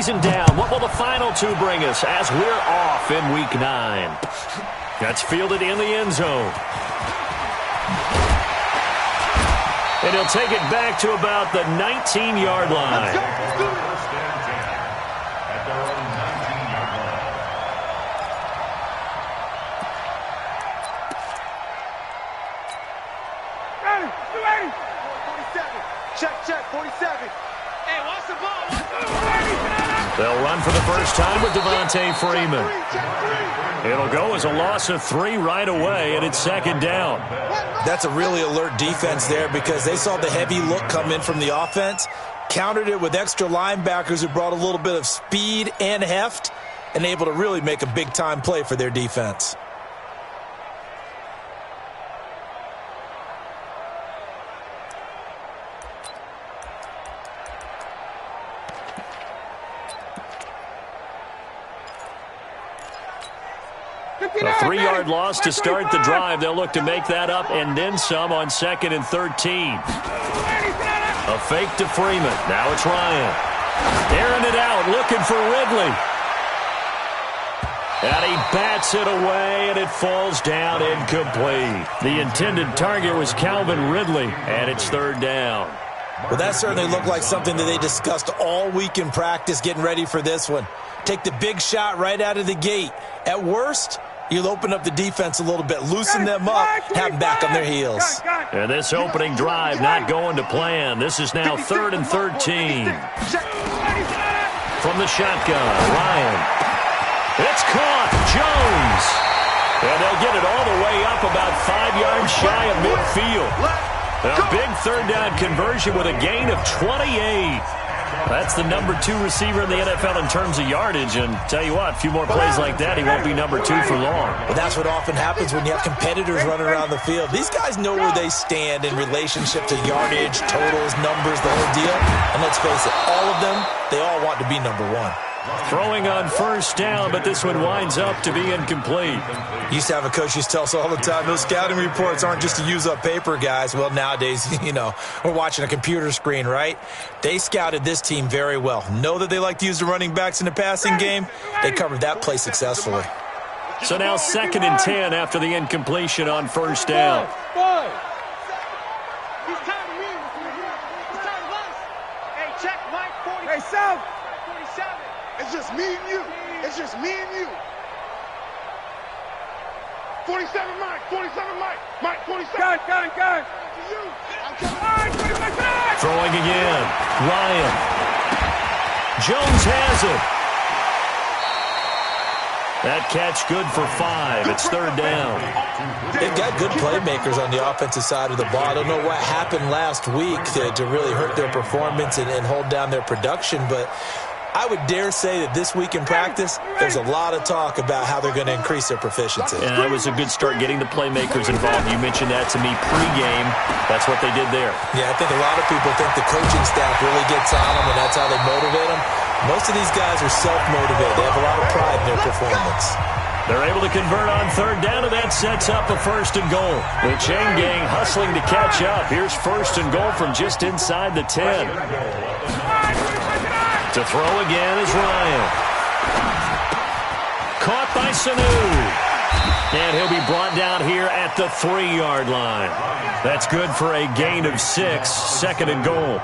season down. What will the final two bring us as we're off in Week 9? That's fielded in the end zone. And he'll take it back to about the 19-yard line. Check, 47. Hey, watch the ball. They'll run for the first time with Devontae Freeman. It'll go as a loss of 3 right away, and it's second down. That's a really alert defense there because they saw the heavy look come in from the offense, countered it with extra linebackers who brought a little bit of speed and heft, and able to really make a big-time play for their defense. A 3-yard loss to start the drive. They'll look to make that up and then some on 2nd and 13. A fake to Freeman. Now it's Ryan. Airing it out, looking for Ridley. And he bats it away, and it falls down incomplete. The intended target was Calvin Ridley, and it's 3rd down. Well, that certainly looked like something that they discussed all week in practice getting ready for this one. Take the big shot right out of the gate. At worst, you'll open up the defense a little bit, loosen them up, have them back on their heels. And this opening drive not going to plan. This is now 3rd and 13. From the shotgun, Ryan. It's caught. Jones. And they'll get it all the way up about 5 yards shy of midfield. A big 3rd down conversion with a gain of 28. That's the number 2 receiver in the NFL in terms of yardage. And tell you what, a few more plays like that, he won't be number 2 for long. But that's what often happens when you have competitors running around the field. These guys know where they stand in relationship to yardage, totals, numbers, the whole deal. And let's face it, all of them, they all want to be number 1. Throwing on 1st down, but this one winds up to be incomplete. Used to have a coach used to tell us all the time, those scouting reports aren't just to use up paper, guys. Well, nowadays, we're watching a computer screen, right? They scouted this team very well. Know that they like to use the running backs in the passing game. They covered that play successfully. So now 2nd and 10 after the incompletion on 1st down. Hey, check, Mike, 40. Hey, South. 47. It's just me and you. It's just me and you. 47 Mike. 47 Mike. Mike, 47. Gun. To you. Throwing again. Ryan. Jones has it. That catch good for 5. It's 3rd down. They've got good playmakers on the offensive side of the ball. I don't know what happened last week to really hurt their performance and hold down their production, but I would dare say that this week in practice, there's a lot of talk about how they're going to increase their proficiency. And that was a good start getting the playmakers involved. You mentioned that to me pregame. That's what they did there. Yeah, I think a lot of people think the coaching staff really gets on them, and that's how they motivate them. Most of these guys are self-motivated. They have a lot of pride in their performance. They're able to convert on 3rd down, and that sets up a 1st and goal. The chain gang hustling to catch up. Here's 1st and goal from just inside the 10. To throw again is Ryan. Caught by Sanu. And he'll be brought down here at the 3-yard line. That's good for a gain of 6, 2nd and goal.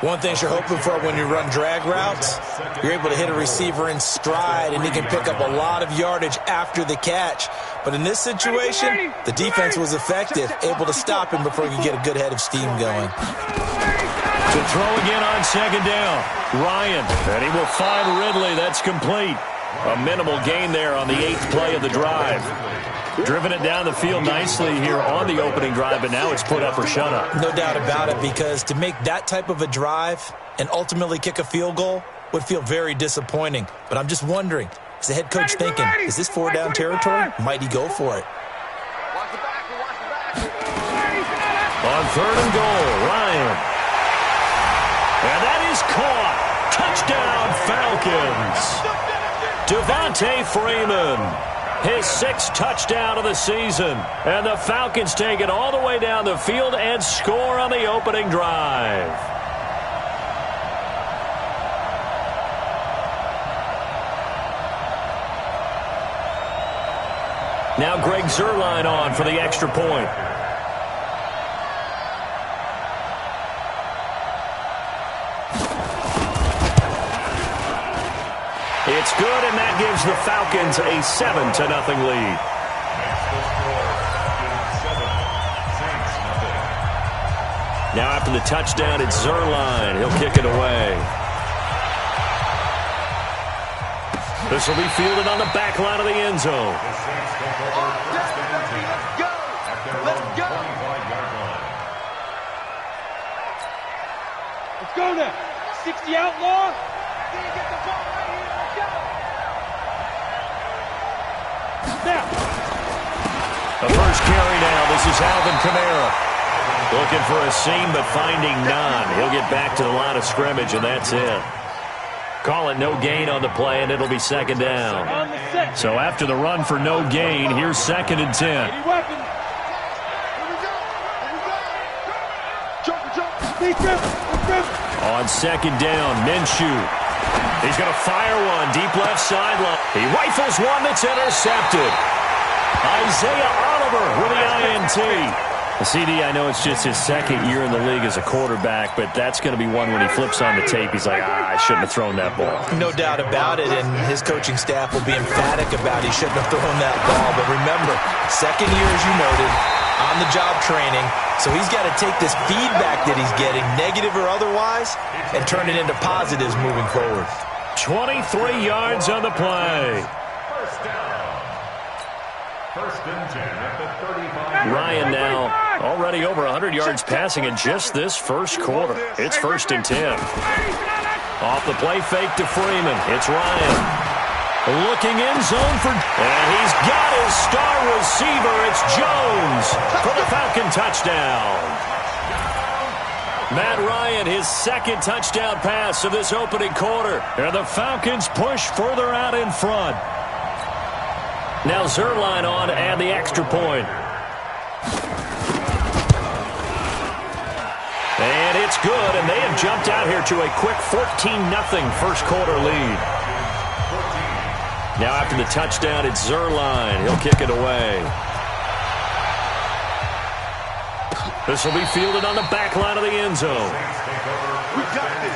One thing you're hoping for when you run drag routes, you're able to hit a receiver in stride, and he can pick up a lot of yardage after the catch. But in this situation, the defense was effective, able to stop him before he could get a good head of steam going. To throw again on 2nd down. Ryan, and he will find Ridley. That's complete. A minimal gain there on the 8th play of the drive. Driven it down the field nicely here on the opening drive, but now it's put up or shut up. No doubt about it, because to make that type of a drive and ultimately kick a field goal would feel very disappointing. But I'm just wondering, is the head coach thinking, is this 4-down territory? Might he go for it? On 3rd and goal, Ryan. And that is caught. Touchdown, Falcons. Devontae Freeman. His 6th touchdown of the season. And the Falcons take it all the way down the field and score on the opening drive. Now Greg Zuerlein on for the extra point. It's good, and that gives the Falcons a 7-0 lead. Now after the touchdown, it's Zuerlein. He'll kick it away. This will be fielded on the back line of the end zone. Let's go now. 60 outlaw. Get the ball right here. Let's go. Now. The first carry now. This is Alvin Kamara. Looking for a seam, but finding none. He'll get back to the line of scrimmage, and that's it. Call it no gain on the play, and it'll be second down. So after the run for no gain, here's 2nd and 10. On 2nd down, Minshew. He's going to fire one, deep left sideline. He rifles one that's intercepted. Isaiah Oliver with the INT. CD, I know it's just his 2nd year in the league as a quarterback, but that's going to be one when he flips on the tape. He's like, I shouldn't have thrown that ball. No doubt about it, and his coaching staff will be emphatic about he shouldn't have thrown that ball. But remember, 2nd year, as you noted, on-the-job training, so he's got to take this feedback that he's getting, negative or otherwise, and turn it into positives moving forward. 23 yards on the play. First down. 1st and 10 at the 35. Ryan now already over 100 yards passing in just this first quarter. It's 1st and 10. Off the play fake to Freeman. It's Ryan. Looking in zone for... And he's got his star receiver. It's Jones for the Falcon touchdown. Matt Ryan, his 2nd touchdown pass of this opening quarter. And the Falcons push further out in front. Now Zuerlein on to add the extra point. And it's good, and they have jumped out here to a quick 14-0 first quarter lead. Now after the touchdown, it's Zuerlein. He'll kick it away. This will be fielded on the back line of the end zone. We got this.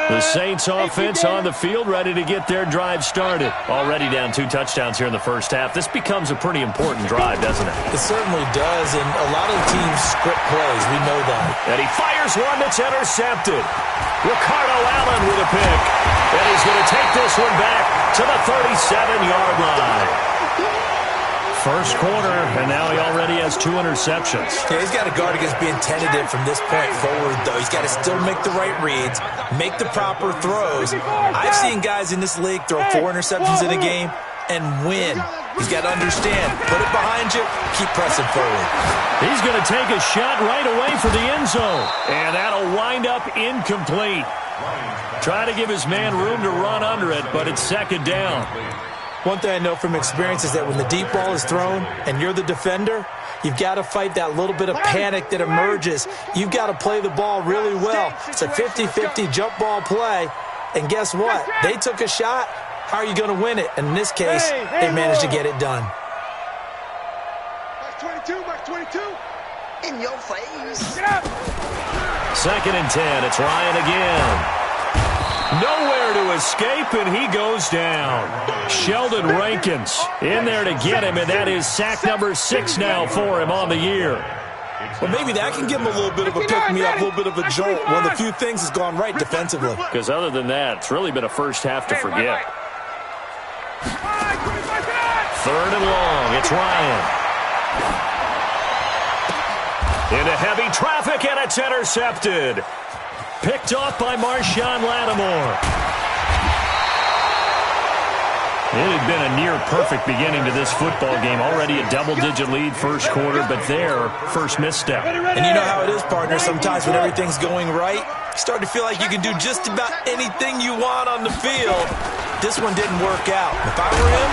The Saints offense on the field, ready to get their drive started. Already down 2 touchdowns here in the first half. This becomes a pretty important drive, doesn't it? It certainly does, and a lot of the teams script plays. We know that. And he fires one that's intercepted. Ricardo Allen with a pick. And he's going to take this one back to the 37-yard line. First quarter, and now he already has 2 interceptions. Yeah, he's got to guard against being tentative from this point forward, though. He's got to still make the right reads, make the proper throws. I've seen guys in this league throw 4 interceptions in a game and win. He's got to understand, put it behind you, keep pressing forward. He's going to take a shot right away for the end zone, and that'll wind up incomplete. Try to give his man room to run under it, but it's 2nd down. One thing I know from experience is that when the deep ball is thrown and you're the defender, you've got to fight that little bit of panic that emerges. You've got to play the ball really well. It's a 50-50 jump ball play. And guess what? They took a shot. How are you going to win it? And in this case, they managed to get it done. Mark 22. In your face. Get up. 2nd and 10. It's Ryan again. Nowhere to escape, and he goes down. Sheldon Rankins in there to get him, and that is sack number 6 now for him on the year. Well, maybe that can give him a little bit of a pick-me-up, a little bit of a jolt. One of the few things has gone right defensively. Because other than that, it's really been a first half to forget. 3rd and long. It's Ryan. Into heavy traffic, and it's intercepted. Picked off by Marshawn Lattimore. It had been a near-perfect beginning to this football game. Already a double-digit lead first quarter, but their first misstep. And you know how it is, partner. Sometimes when everything's going right, you start to feel like you can do just about anything you want on the field. This one didn't work out. If I were him,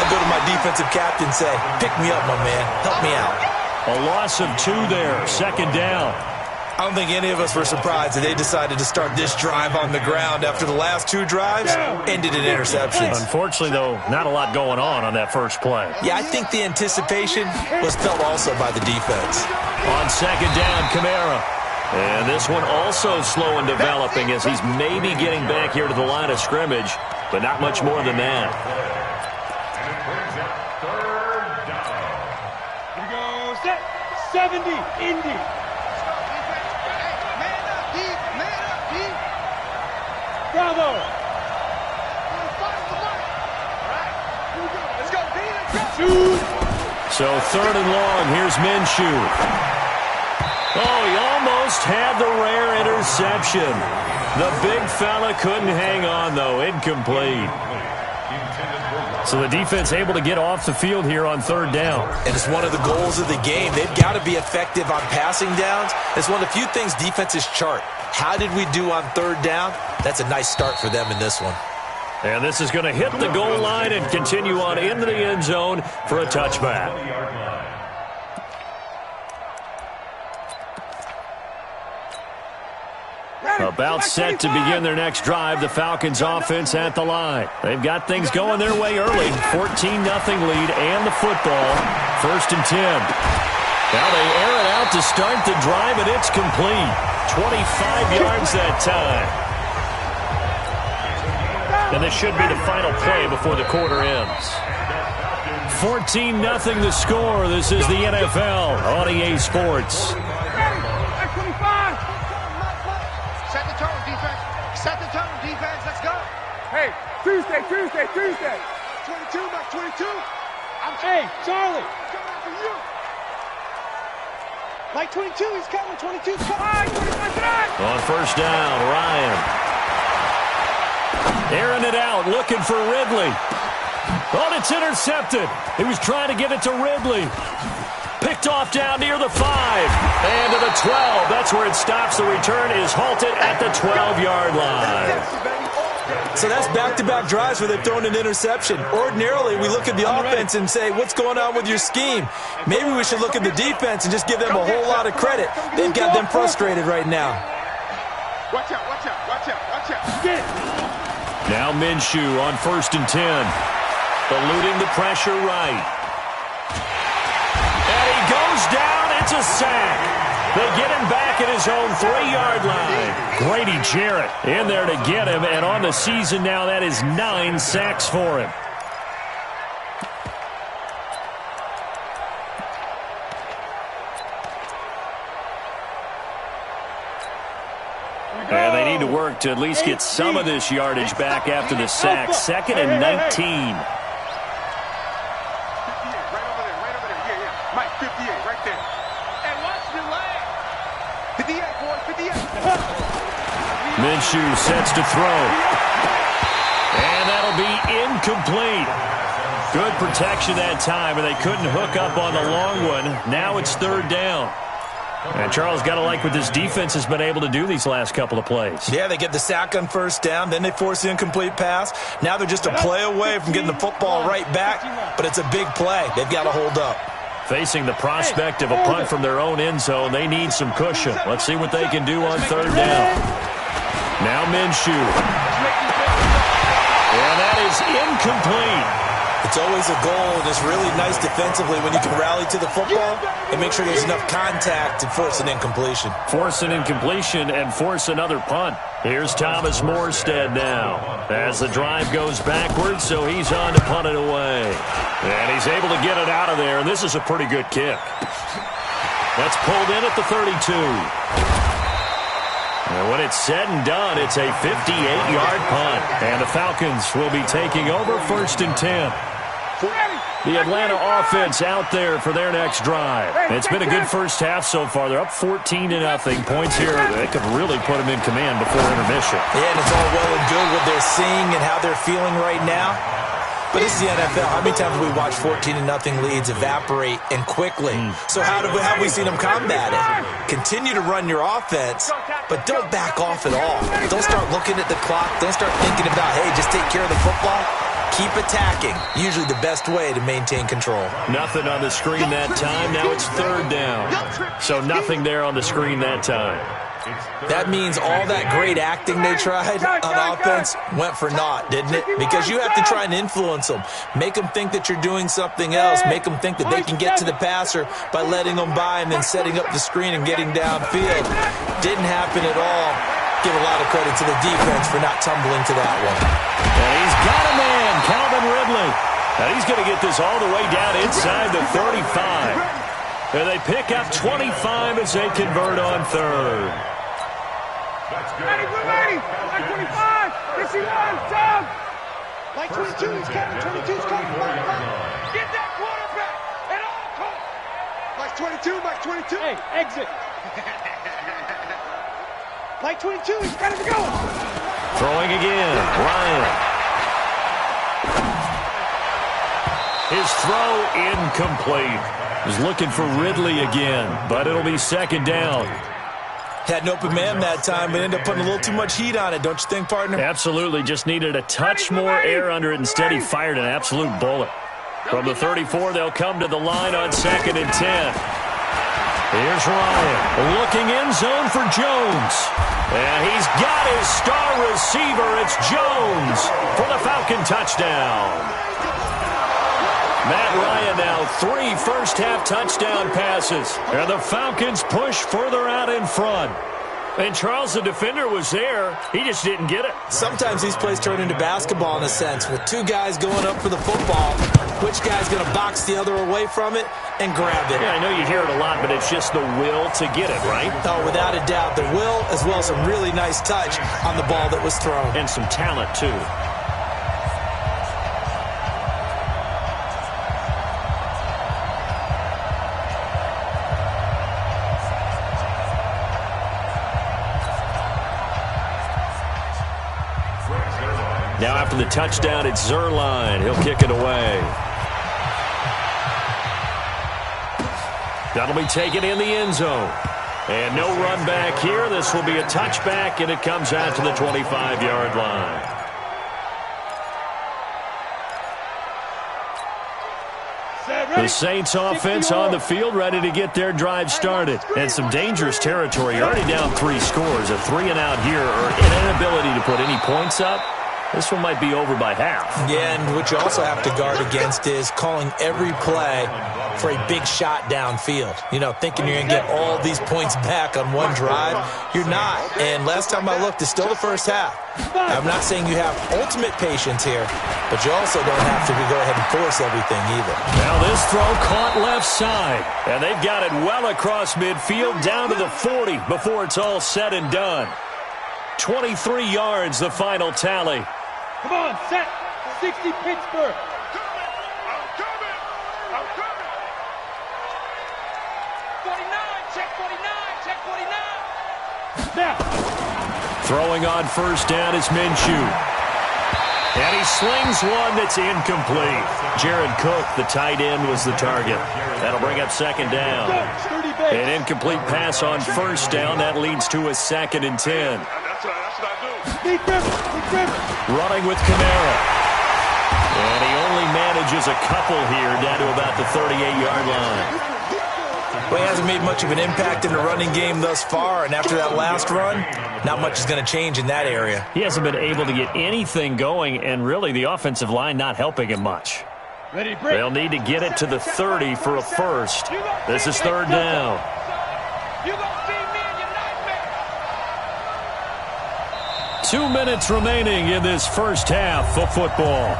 I'd go to my defensive captain and say, pick me up, my man. Help me out. A loss of 2 there. 2nd down. I don't think any of us were surprised that they decided to start this drive on the ground after the last 2 drives ended in interceptions. Unfortunately, though, not a lot going on that first play. Yeah, I think the anticipation was felt also by the defense. On second down, Kamara. And this one also slow in developing as he's maybe getting back here to the line of scrimmage, but not much more than that. And it brings up third down. Here we go. Set. 70. Indy. Bravo. Let's go, D. Shoot. So third and long, here's Minshew. Oh, he almost had the rare interception. The big fella couldn't hang on, though. Incomplete. So the defense able to get off the field here on third down. And it's one of the goals of the game. They've got to be effective on passing downs. It's one of the few things defenses chart. How did we do on third down? That's a nice start for them in this one. And this is going to hit the goal line and continue on into the end zone for a touchback. About set to begin their next drive, the Falcons offense at the line. They've got things going their way early. 14-0 lead and the football. First and 10. Now they air it out to start the drive, and it's complete. 25 yards that time. And this should be the final play before the quarter ends. 14-0 the score. This is the NFL on EA Sports. Set the tone, defense. Set the tone, defense. Let's go. Hey, Tuesday. 22, Mike, 22. Hey, Charlie. Coming after you. Mike 22, he's coming. 22's Hey, coming. 25. On first down, Ryan. Airing it out, looking for Ridley. Oh, it's intercepted. He was trying to get it to Ridley. Picked off down near the 5. And to the 12. That's where it stops. The return is halted at the 12-yard line. So that's back-to-back drives where they've thrown an interception. Ordinarily, we look at the offense and say, what's going on with your scheme? Maybe we should look at the defense and just give them a whole lot of credit. They've got them frustrated right now. Watch out, watch out, watch out, watch out. Now Minshew on first and 10. Eluding the pressure right. And he goes down. It's a sack. They get him back at his own 3-yard line. Grady Jarrett in there to get him. And on the season now, that is 9 sacks for him. And they need to work to at least get some of this yardage back after the sack. Second and 19. Mike, 58, right there. And watch the leg. 58, boy, 58. Minshew sets to throw. And that'll be incomplete. Good protection that time, and they couldn't hook up on the long one. Now it's third down. And Charles, got to like what this defense has been able to do these last couple of plays. Yeah, they get the sack on first down, then they force the incomplete pass. Now they're just a play away from getting the football right back, but it's a big play. They've got to hold up. Facing the prospect of a punt from their own end zone, they need some cushion. Let's see what they can do on third down. Now Minshew. And that is incomplete. It's always a goal, and it's really nice defensively when you can rally to the football and make sure there's enough contact to force an incompletion. Force an incompletion and force another punt. Here's Thomas Morstead now as the drive goes backwards, so he's on to punt it away. And he's able to get it out of there, and this is a pretty good kick. That's pulled in at the 32. And when it's said and done, it's a 58-yard punt. And the Falcons will be taking over first and 10. The Atlanta offense out there for their next drive. It's been a good first half so far. They're up 14-0. Points here, they could really put them in command before intermission. Yeah, and it's all well and good what they're seeing and how they're feeling right now. But this is the NFL. How many times have we watched 14-0 leads evaporate and quickly? So how have we seen them combat it? Continue to run your offense, but don't back off at all. Don't start looking at the clock. Don't start thinking about, hey, just take care of the football. keep attacking. Usually the best way to maintain control. Nothing on the screen that time. Now it's third down. So nothing there on the screen that time. That means all that great acting they tried on offense went for naught, didn't it? Because you have to try and influence them. Make them think that you're doing something else. Make them think that they can get to the passer by letting them by and then setting up the screen and getting downfield. Didn't happen at all. Give a lot of credit to the defense for not tumbling to that one. And he's got a man, Calvin Ridley. And he's going to get this all the way down inside the 35. And they pick up 25 as they convert on third. Ready, ready. Line 25. This is one, down. Line 22, he's coming. 22's coming. Get that quarterback at all costs. Mike 22, Mike 22. Hey, exit. Line 22, he's got to go. Throwing again, Ryan. His throw incomplete. He's looking for Ridley again, but it'll be second down. Had an open man that time, but ended up putting a little too much heat on it, don't you think, partner? Absolutely, just needed a touch more air under it. Instead, he fired an absolute bullet. From the 34, they'll come to the line on 2nd and 10. Here's Ryan, looking end zone for Jones. And he's got his star receiver. It's Jones for the Falcon touchdown. Matt Ryan now 3 first-half touchdown passes. And the Falcons push further out in front. And Charles, the defender, was there. He just didn't get it. Sometimes these plays turn into basketball in a sense, with two guys going up for the football. Which guy's going to box the other away from it and grab it? Yeah, I know you hear it a lot, but it's just the will to get it, right? Oh, without a doubt. The will, as well as some really nice touch on the ball that was thrown. And some talent, too. Now after the touchdown, it's Zerline. He'll kick it away. That'll be taken in the end zone. And no run back here. This will be a touchback, and it comes out to the 25-yard line. The Saints offense on the field, ready to get their drive started. And some dangerous territory. You're already down 3 scores. A 3-and-out here, or an inability to put any points up. This one might be over by half. Yeah, and what you also have to guard against is calling every play for a big shot downfield. You know, thinking you're going to get all these points back on one drive. You're not. And last time I looked, it's still the first half. I'm not saying you have ultimate patience here, but you also don't have to go ahead and force everything either. Now this throw caught left side. And they've got it well across midfield down to the 40 before it's all said and done. 23 yards, the final tally. Come on, set. 60 Pittsburgh. I'm coming. 49, check 49, check 49. Now. Throwing on first down is Minshew. And he slings one that's incomplete. Jared Cook, the tight end, was the target. That'll bring up second down. An incomplete pass on first down. That leads to a 2nd and 10. Running with Kamara. And he only manages a couple here down to about the 38-yard line. Well, he hasn't made much of an impact in the running game thus far, and after that last run, not much is going to change in that area. He hasn't been able to get anything going, and really the offensive line not helping him much. They'll need to get it to the 30 for a first. This is third down. 2 minutes remaining in this first half of football.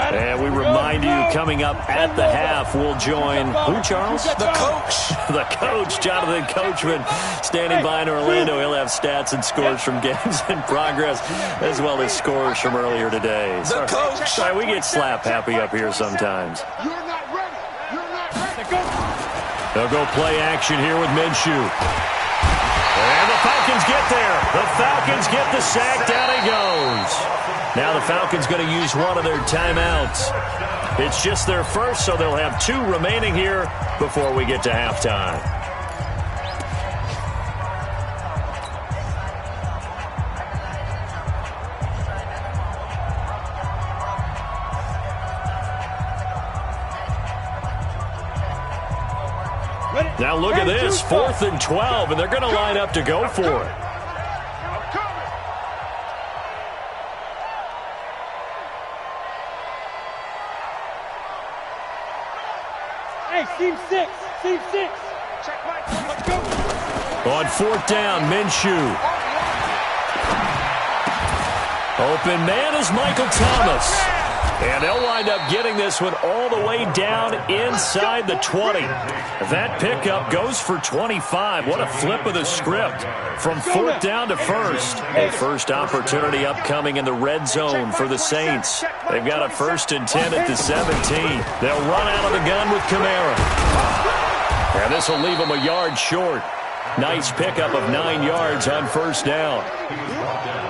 And we remind you, coming up at the half, we'll join who, Charles? The coach. The coach, Jonathan Coachman, standing by in Orlando. He'll have stats and scores from games in progress, as well as scores from earlier today. The coach. Sorry, we get slap happy up here sometimes. You're not ready. You're not ready. They'll go play action here with Minshew. And the Falcons get there. The Falcons get the sack. Down he goes. Now the Falcons going to use one of their timeouts. It's just their first, so they'll have 2 remaining here before we get to halftime. Now look at this, 4th and 12, and they're going to line up to go for it. Hey, seam 6. Check my, let's go. On 4th down, Minshew. Open man is Michael Thomas. And they'll wind up getting this one all the way down inside the 20. That pickup goes for 25. What a flip of the script from 4th down to 1st. A first opportunity upcoming in the red zone for the Saints. They've got a 1st and 10 at the 17. They'll run out of the gun with Kamara. And this will leave them a yard short. Nice pickup of 9 yards on 1st down.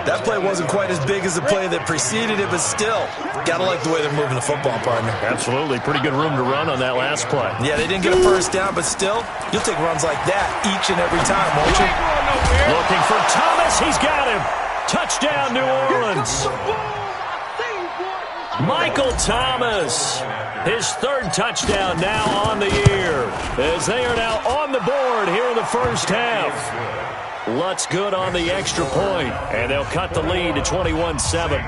That play wasn't quite as big as the play that preceded it, but still, gotta like the way they're moving the football, partner. Absolutely. Pretty good room to run on that last play. Yeah, they didn't get a 1st down, but still, you'll take runs like that each and every time, won't you? Looking for Thomas. He's got him. Touchdown, New Orleans. Michael Thomas. His 3rd touchdown now on the year, as they are now on the board here in the 1st half. Lutz good on the extra point, and they'll cut the lead to 21-7.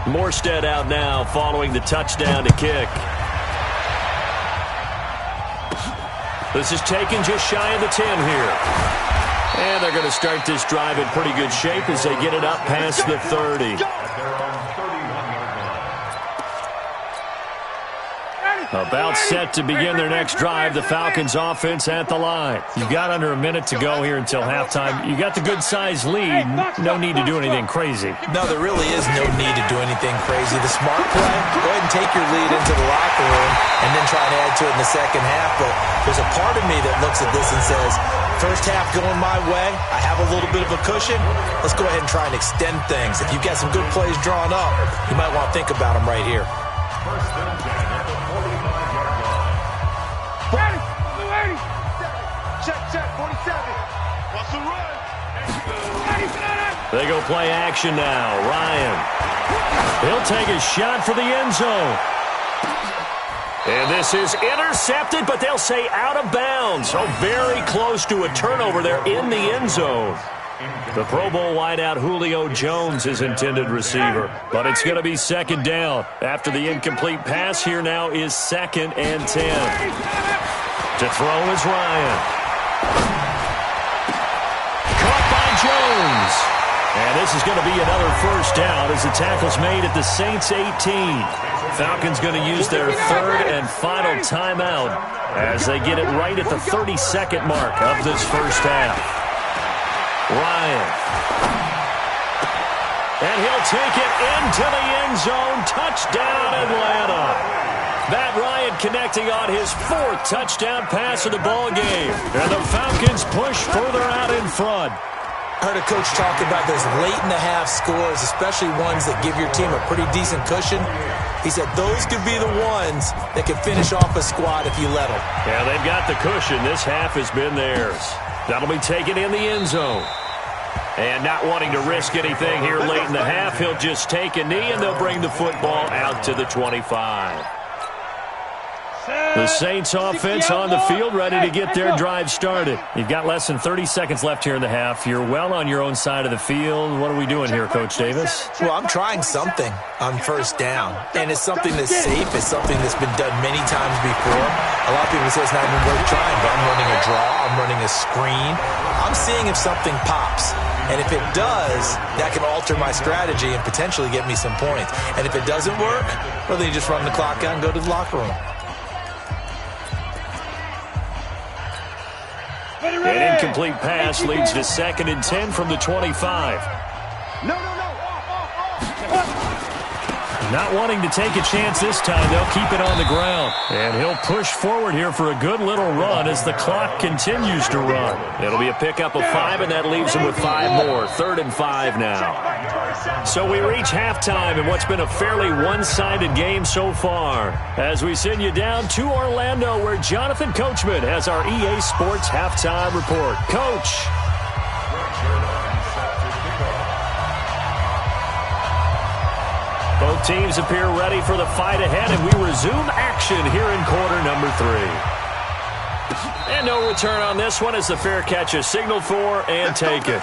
Morstead out now following the touchdown to kick. This is taken just shy of the 10 here. And they're going to start this drive in pretty good shape as they get it up past the 30. About set to begin their next drive, the Falcons offense at the line. You've got under a minute to go here until halftime. You got the good-sized lead. No need to do anything crazy. No, there really is no need to do anything crazy. The smart play, go ahead and take your lead into the locker room and then try and add to it in the second half. But there's a part of me that looks at this and says, first half going my way, I have a little bit of a cushion. Let's go ahead and try and extend things. If you've got some good plays drawn up, you might want to think about them right here. Check, 47. What's the run? They go play action now. Ryan. He'll take a shot for the end zone. And this is intercepted, but they'll say out of bounds. So very close to a turnover there in the end zone. The Pro Bowl wideout Julio Jones is intended receiver. But it's going to be 2nd down. After the incomplete pass, here now is 2nd and 10. To throw is Ryan. Caught by Jones. And this is going to be another 1st down as the tackle's made at the Saints 18. Falcons going to use their 3rd and final timeout as they get it right at the 32nd mark of this 1st half. Ryan. And he'll take it into the end zone. Touchdown, Atlanta. Matt Ryan connecting on his 4th touchdown pass of the ball game. And the Falcons push further out in front. I heard a coach talk about those late-in-the-half scores, especially ones that give your team a pretty decent cushion. He said those could be the ones that could finish off a squad if you let them. Yeah, they've got the cushion. This half has been theirs. That'll be taken in the end zone. And not wanting to risk anything here late in the half, he'll just take a knee, and they'll bring the football out to the 25. The Saints offense on the field, ready to get their drive started. You've got less than 30 seconds left here in the half. You're well on your own side of the field. What are we doing here, Coach Davis? Well, I'm trying something on 1st down, and it's something that's safe. It's something that's been done many times before. A lot of people say it's not even worth trying, but I'm running a draw. I'm running a screen. I'm seeing if something pops. And if it does, that can alter my strategy and potentially get me some points. And if it doesn't work, well, then you just run the clock out and go to the locker room. An incomplete pass leads to 2nd and 10 from the 25. Not wanting to take a chance this time, they'll keep it on the ground. And he'll push forward here for a good little run as the clock continues to run. It'll be a pickup of 5, and that leaves him with 5 more. 3rd and 5 now. So we reach halftime in what's been a fairly one-sided game so far. As we send you down to Orlando, where Jonathan Coachman has our EA Sports halftime report. Coach. Both teams appear ready for the fight ahead, and we resume action here in quarter number 3. And no return on this one as the fair catch is signaled for and taken.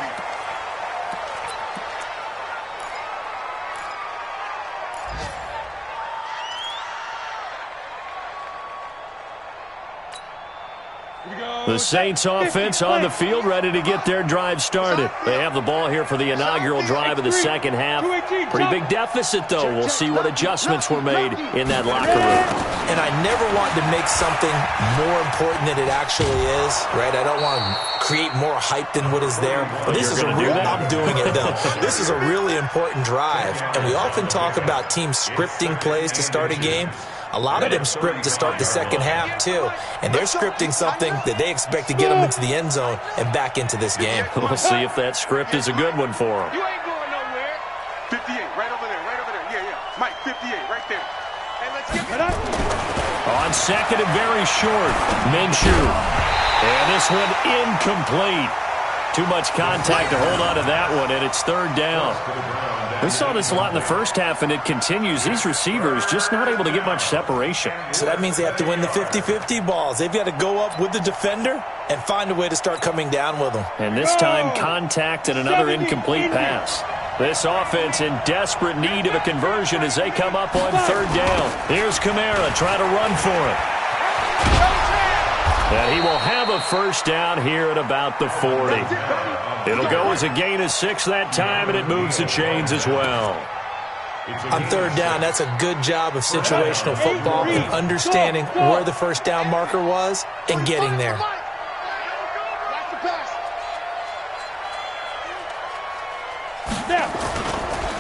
The Saints offense on the field, ready to get their drive started. They have the ball here for the inaugural drive of the second half. Pretty big deficit, though. We'll see what adjustments were made in that locker room. And I never want to make something more important than it actually is, right? I don't want to create more hype than what is there. But this is a real, I'm doing it, though. This is a really important drive. And we often talk about teams scripting plays to start a game. A lot of them script to start the second half, too. And they're scripting something that they expect to get them into the end zone and back into this game. We'll see if that script is a good one for them. You ain't going nowhere. 58, right over there, right over there. Yeah, yeah. Mike, 58, right there. Hey, let's get it up. On second and very short, Minshew. And this one incomplete. Too much contact to hold on to that one, and it's 3rd down. We saw this a lot in the first half, and it continues. These receivers just not able to get much separation. So that means they have to win the 50-50 balls. They've got to go up with the defender and find a way to start coming down with them. And this time, contact and another incomplete pass. This offense in desperate need of a conversion as they come up on 3rd down. Here's Kamara trying to run for it. And he will have a first down here at about the 40. It'll go as a gain of 6 that time, and it moves the chains as well. On 3rd down, that's a good job of situational football and understanding where the first down marker was and getting there.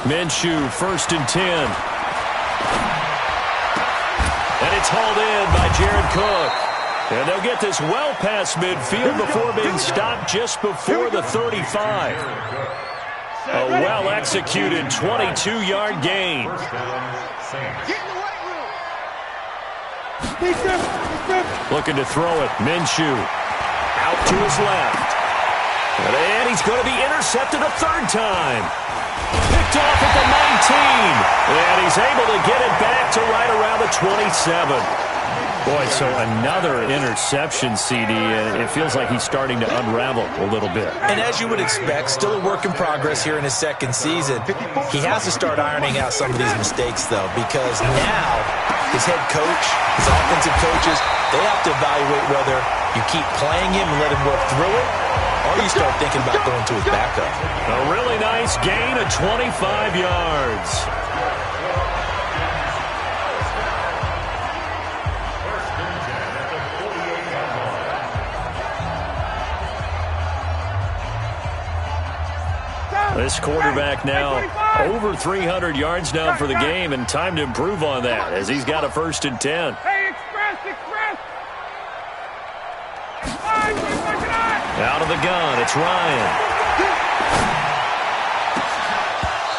Minshew, 1st and 10. And it's hauled in by Jared Cook. And they'll get this well past midfield before being stopped just before the 35. A well-executed 22-yard gain. Looking to throw it. Minshew out to his left. And he's going to be intercepted a 3rd time. Picked off at the 19. And he's able to get it back to right around the 27. Boy, so another interception, CD, and it feels like he's starting to unravel a little bit. And as you would expect, still a work in progress here in his 2nd season. He has to start ironing out some of these mistakes, though, because now his head coach, his offensive coaches, they have to evaluate whether you keep playing him and let him work through it, or you start thinking about going to his backup. A really nice gain of 25 yards. This quarterback now over 300 yards now for the game, and time to improve on that as he's got a 1st and 10. Hey, express! Out of the gun, it's Ryan.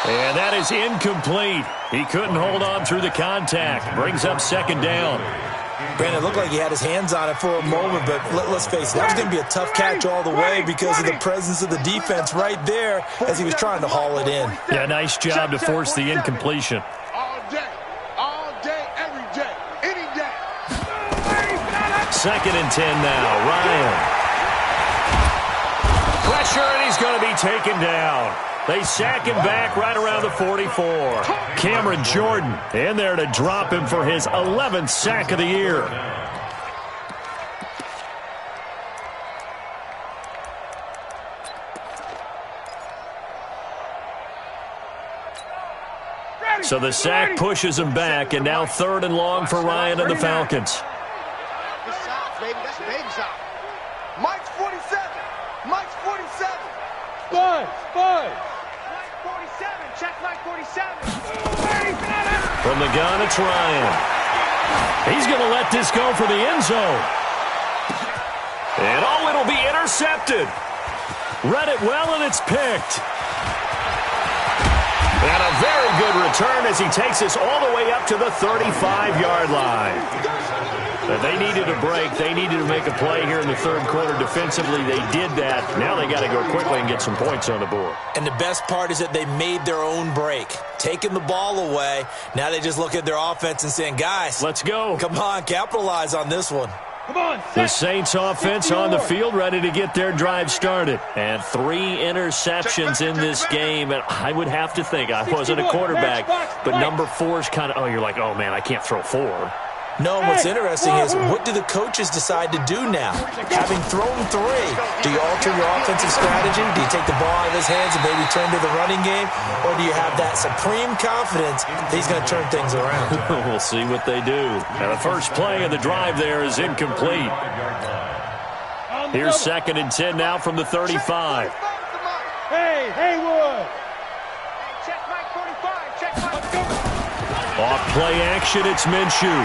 And that is incomplete. He couldn't hold on through the contact. Brings up 2nd down. Brandon, it looked like he had his hands on it for a moment, but let's face it, that was going to be a tough catch all the way because of the presence of the defense right there as he was trying to haul it in. Yeah, nice job to force the incompletion. All day, every day, any day. 2nd and 10 now, Ryan. Pressure, and he's going to be taken down. They sack him back right around the 44. Cameron Jordan in there to drop him for his 11th sack of the year. So the sack pushes him back, and now 3rd and long for Ryan and the Falcons. The South, baby. That's baby South. Mike's 47. Mike's 47. Spud. Mike 47. Check my 47. From the gun, it's Ryan. He's going to let this go for the end zone. And oh, it'll be intercepted. Read it well, and it's picked. And a very good return as he takes us all the way up to the 35-yard line. They needed a break. They needed to make a play here in the third quarter defensively. They did that. Now they got to go quickly and get some points on the board. And the best part is that they made their own break, taking the ball away. Now they just look at their offense and saying, guys, let's go. Come on, capitalize on this one. Come on, the Saints offense on the field, ready to get their drive started. And 3 interceptions in this game. And I would have to think, I wasn't a quarterback, but number 4 is kind of, you're like, oh, man, I can't throw 4. No, what's interesting is what do the coaches decide to do now? Having thrown 3, do you alter your offensive strategy? Do you take the ball out of his hands and maybe turn to the running game? Or do you have that supreme confidence that he's going to turn things around? We'll see what they do. Now, the first play of the drive there is incomplete. Here's 2nd and 10 now from the 35. Hey, Haywood. Check my 45. Check my. Off play action, it's Minshew.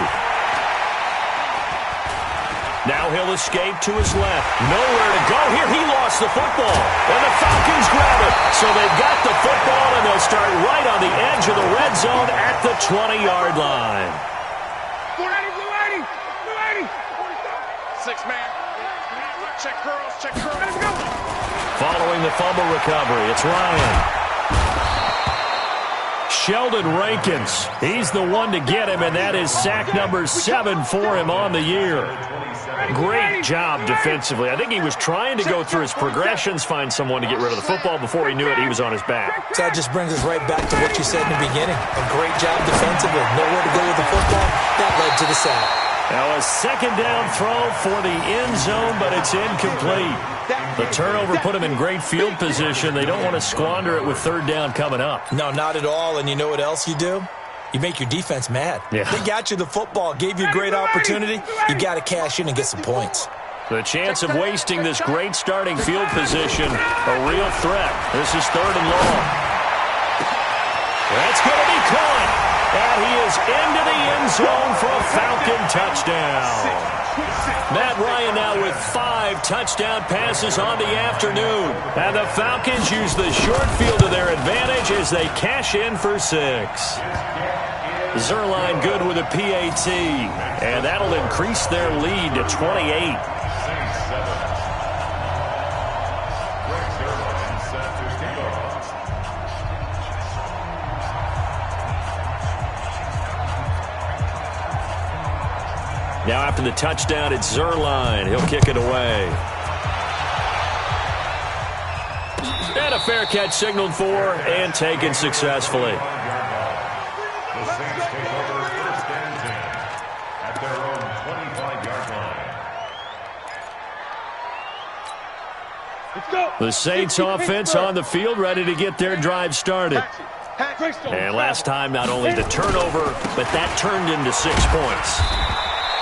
Now he'll escape to his left. Nowhere to go here. He lost the football. And the Falcons grab it. So they've got the football, and they'll start right on the edge of the red zone at the 20-yard line. 480, blue 80, blue 80. 6-man. Check curls, check curls. Let's go. Following the fumble recovery, it's Ryan. Sheldon Rankins. He's the one to get him, and that is sack number 7 for him on the year. Great job defensively. I think he was trying to go through his progressions, find someone to get rid of the football. Before he knew it, he was on his back. So that just brings us right back to what you said in the beginning. A great job defensively. Nowhere to go with the football. That led to the sack. Now a 2nd down throw for the end zone, but it's incomplete. The turnover put him in great field position. They don't want to squander it with 3rd down coming up. No, not at all. And you know what else you do? You make your defense mad. Yeah. They got you the football, gave you a great opportunity. You got to cash in and get some points. The chance of wasting this great starting field position, a real threat. This is 3rd and long. That's going to be caught. And he is into the end zone for a Falcon touchdown. Matt Ryan now with 5 touchdown passes on the afternoon. And the Falcons use the short field to their advantage as they cash in for 6. Zerline good with a PAT. And that'll increase their lead to 28. Now after the touchdown, it's Zerline. He'll kick it away. And a fair catch signaled for and taken successfully. The Saints take over 1st and 10 at their own 25-yard line. Let's go. The Saints offense on the field, ready to get their drive started. And last time, not only the turnover, but that turned into 6 points.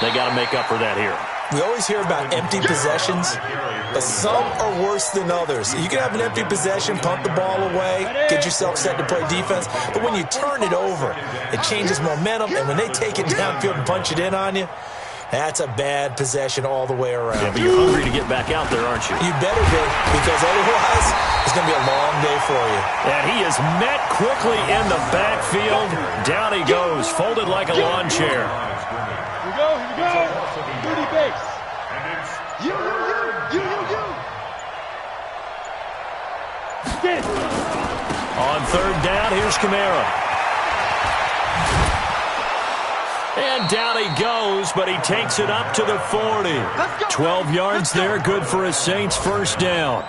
They got to make up for that here. We always hear about empty possessions, but some are worse than others. You can have an empty possession, punt the ball away, get yourself set to play defense, but when you turn it over, it changes momentum, and when they take it downfield and punch it in on you, that's a bad possession all the way around. Yeah, but you're hungry to get back out there, aren't you? You better be, because otherwise it's going to be a long day for you. And he is met quickly in the backfield. Down he goes, folded like a lawn chair. Here we go. Booty base. You. Get it. On 3rd down, here's Kamara. And down he goes, but he takes it up to the 40. 12 yards there, good for a Saints 1st down.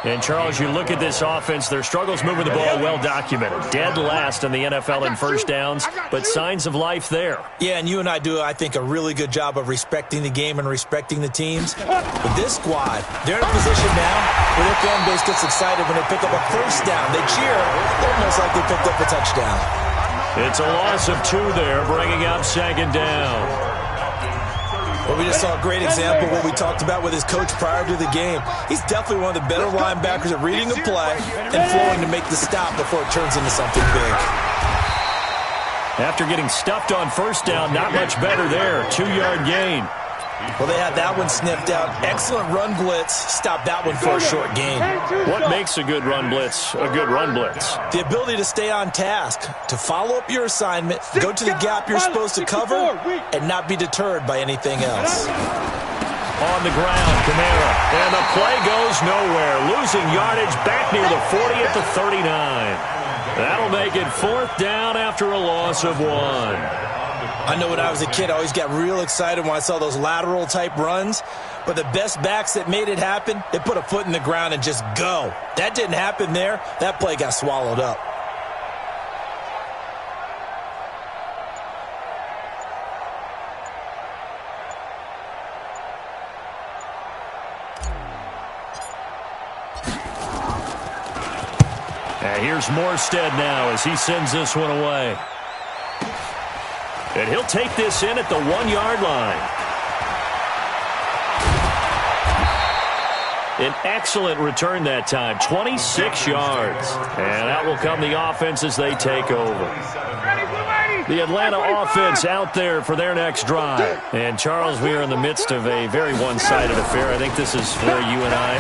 And, Charles, you look at this offense, their struggles moving the ball well documented. Dead last in the NFL in 1st downs, but signs of life there. Yeah, and you and I do, I think, a really good job of respecting the game and respecting the teams. But this squad, they're in a position now where their fan base gets excited when they pick up a 1st down. They cheer almost like they picked up a touchdown. It's a loss of 2 there, bringing up 2nd down. Well, we just saw a great example of what we talked about with his coach prior to the game. He's definitely one of the better linebackers at reading a play and flowing to make the stop before it turns into something big. After getting stuffed on first down, not much better there. 2-yard gain. Well, they had that one sniffed out. Excellent run blitz. Stop that one for a short gain. What makes a good run blitz a good run blitz? The ability to stay on task, to follow up your assignment, go to the gap you're supposed to cover, and not be deterred by anything else. On the ground, Kamara. And the play goes nowhere. Losing yardage back near the 40 at the 39. That'll make it 4th down after a loss of 1. I know when I was a kid, I always got real excited when I saw those lateral-type runs. But the best backs that made it happen, they put a foot in the ground and just go. That didn't happen there. That play got swallowed up. And here's Morstead now as he sends this one away. And he'll take this in at the 1-yard line. An excellent return that time, 26 yards. And out will come the offense as they take over. The Atlanta offense out there for their next drive. And, Charles, we are in the midst of a very one-sided affair. I think this is where you and I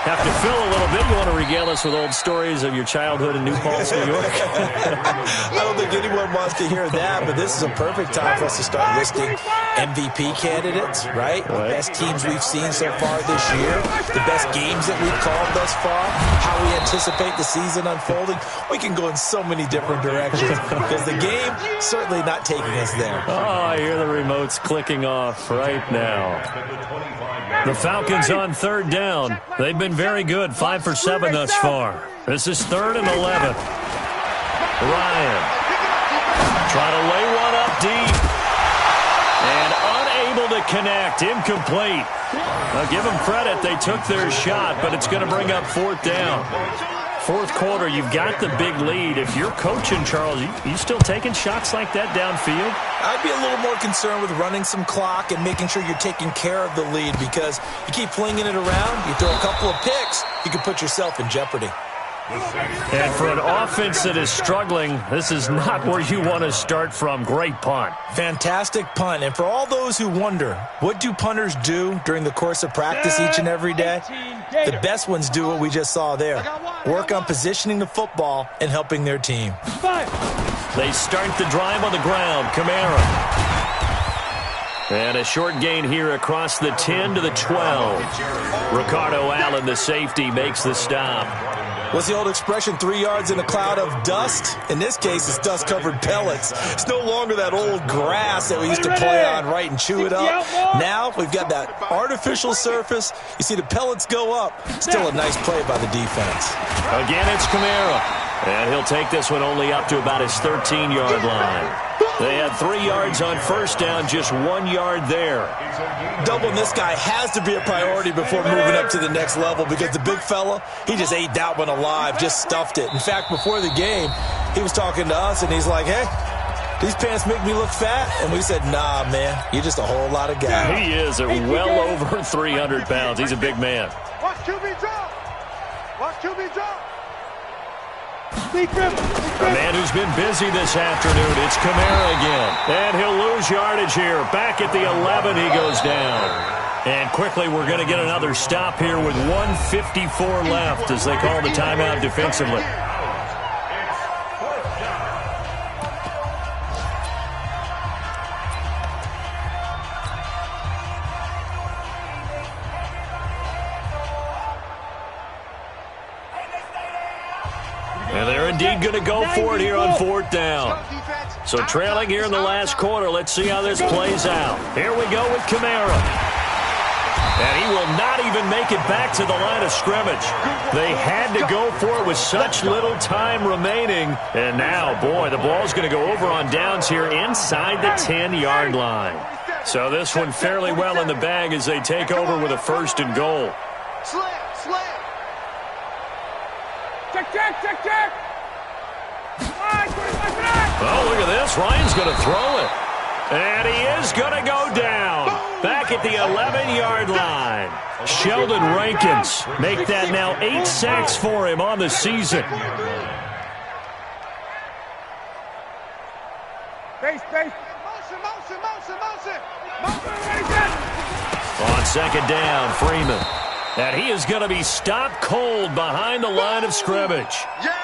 have to fill a little bit. You want to regale us with old stories of your childhood in New Paltz, New York? I don't think anyone wants to hear that, but this is a perfect time for us to start listing MVP candidates, right? The best teams we've seen so far this year, the best games that we've called thus far, how we anticipate the season unfolding. We can go in so many different directions because the game certainly not taking us there. Oh, I hear the remotes clicking off right now. The Falcons on 3rd down. They've been very good, 5 for 7 thus far. This is 3rd and 11. Ryan trying to lay one up deep. And unable to connect. Incomplete. I'll give them credit. They took their shot, but it's going to bring up 4th down. 4th quarter, you've got the big lead. If you're coaching, Charles, you still taking shots like that downfield? I'd be a little more concerned with running some clock and making sure you're taking care of the lead because you keep flinging it around, you throw a couple of picks, you can put yourself in jeopardy. And for an offense that is struggling, this is not where you want to start from. Great punt. Fantastic punt. And for all those who wonder, what do punters do during the course of practice each and every day? The best ones do what we just saw there. Work on positioning the football and helping their team. They start the drive on the ground. Kamara. And a short gain here across the 10 to the 12. Ricardo Allen, the safety, makes the stop. What's the old expression, 3 yards in a cloud of dust? In this case, it's dust-covered pellets. It's no longer that old grass that we used to play on, right, and chew it up. Now we've got that artificial surface. You see the pellets go up. Still a nice play by the defense. Again, it's Kamara. And he'll take this one only up to about his 13-yard line. They had 3 yards on first down, just 1 yard there. Doubling this guy has to be a priority before moving up to the next level because the big fella, he just ate that one alive, just stuffed it. In fact, before the game, he was talking to us, and he's like, hey, these pants make me look fat. And we said, nah, man, you're just a whole lot of guy. He is at well over 300 pounds. He's a big man. Watch QB drop. Watch QB drop. A man who's been busy this afternoon. It's Kamara again. And he'll lose yardage here. Back at the 11, he goes down. And quickly, we're going to get another stop here with 1:54 left as they call the timeout defensively. And they're indeed going to go for it here on 4th down. So trailing here in the last quarter. Let's see how this plays out. Here we go with Kamara. And he will not even make it back to the line of scrimmage. They had to go for it with such little time remaining. And now, boy, the ball's going to go over on downs here inside the 10-yard line. So this one fairly well in the bag as they take over with a 1st and goal. Check. Oh, look at this. Ryan's going to throw it. And he is going to go down. back at the 11-yard line. Sheldon Rankins make that now 8 sacks for him on the season. Base. Motion. On second down, Freeman. And he is going to be stopped cold behind the line of scrimmage.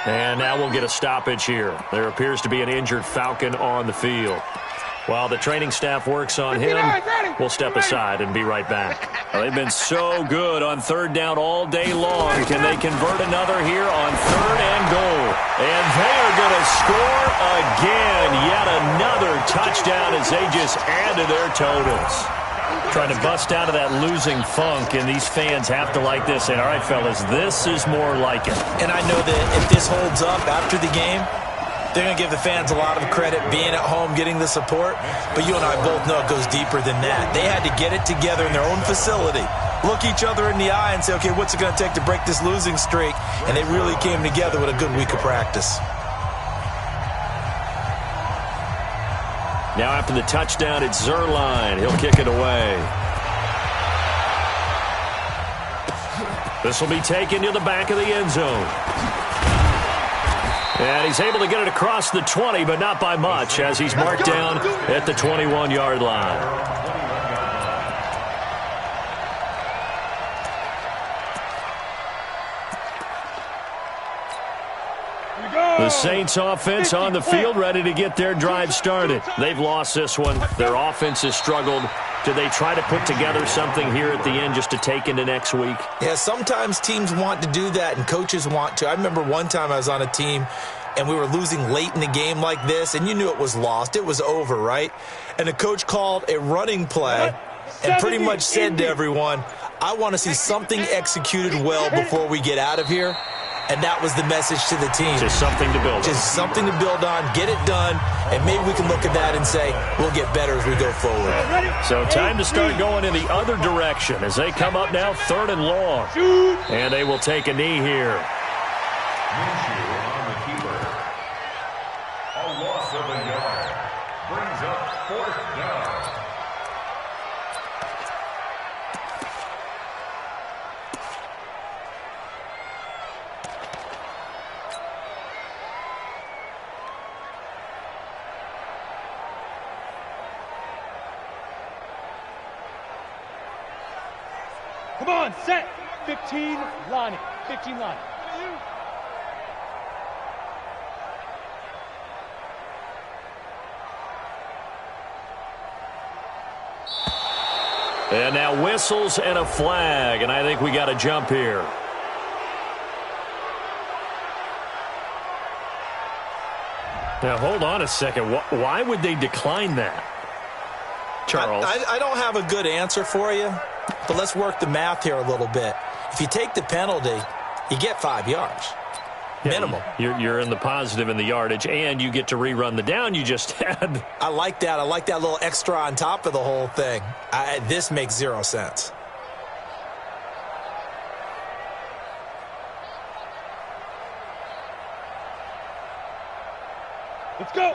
And now we'll get a stoppage here. There appears to be an injured Falcon on the field. While the training staff works on him, we'll step aside and be right back. Well, they've been so good on third down all day long. Can they convert another here on third and goal? And they are going to score again. Yet another touchdown as they just add to their totals. Trying to bust out of that losing funk, and these fans have to like this. And all right, fellas, this is more like it. And I know that if this holds up after the game, they're going to give the fans a lot of credit being at home, getting the support. But you and I both know it goes deeper than that. They had to get it together in their own facility, look each other in the eye and say, okay, what's it going to take to break this losing streak? And they really came together with a good week of practice. Now after the touchdown, it's Zerline. He'll kick it away. This will be taken to the back of the end zone. And he's able to get it across the 20, but not by much, as he's marked down at the 21-yard line. The Saints offense on the field, ready to get their drive started. They've lost this one. Their offense has struggled. Do they try to put together something here at the end just to take into next week? Yeah, sometimes teams want to do that and coaches want to. I remember one time I was on a team and we were losing late in the game like this, and you knew it was lost. It was over, right? And the coach called a running play and pretty much said to everyone, I want to see something executed well before we get out of here. And that was the message to the team. Just something to build on. Just something to build on, get it done, and maybe we can look at that and say, we'll get better as we go forward. So time to start going in the other direction as they come up now third and long. And they will take a knee here. Minshew on the keeper. A loss of a yard. Brings up fourth down. Come on, set. 15, line it. 15, line it. And now whistles and a flag, and I think we got a jump here. Now, hold on a second. Why would they decline that? Charles? I don't have a good answer for you, but let's work the math here a little bit. If you take the penalty, you get 5 yards. Minimum. You're in the positive in the yardage, and you get to rerun the down you just had. I like that. I like that little extra on top of the whole thing. This makes 0 sense. Let's go.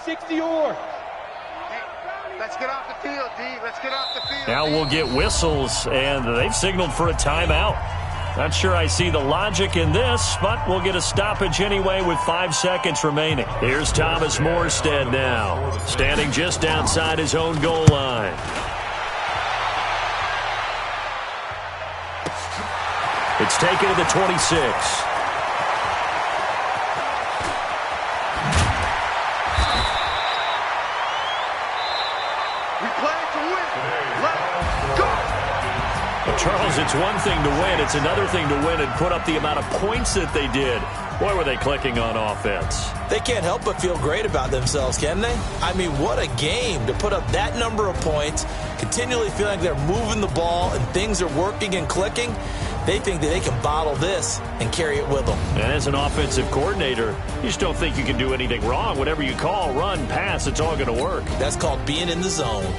60 or. Let's get off the field, D. Let's get off the field. Now we'll get whistles, and they've signaled for a timeout. Not sure I see the logic in this, but we'll get a stoppage anyway with 5 seconds remaining. Here's Thomas Morstead now, standing just outside his own goal line. It's taken to the 26. Charles, it's one thing to win. It's another thing to win and put up the amount of points that they did. Boy, were they clicking on offense. They can't help but feel great about themselves, can they? I mean, what a game to put up that number of points, continually feeling like they're moving the ball and things are working and clicking. They think that they can bottle this and carry it with them. And as an offensive coordinator, you just don't think you can do anything wrong. Whatever you call, run, pass, it's all going to work. That's called being in the zone.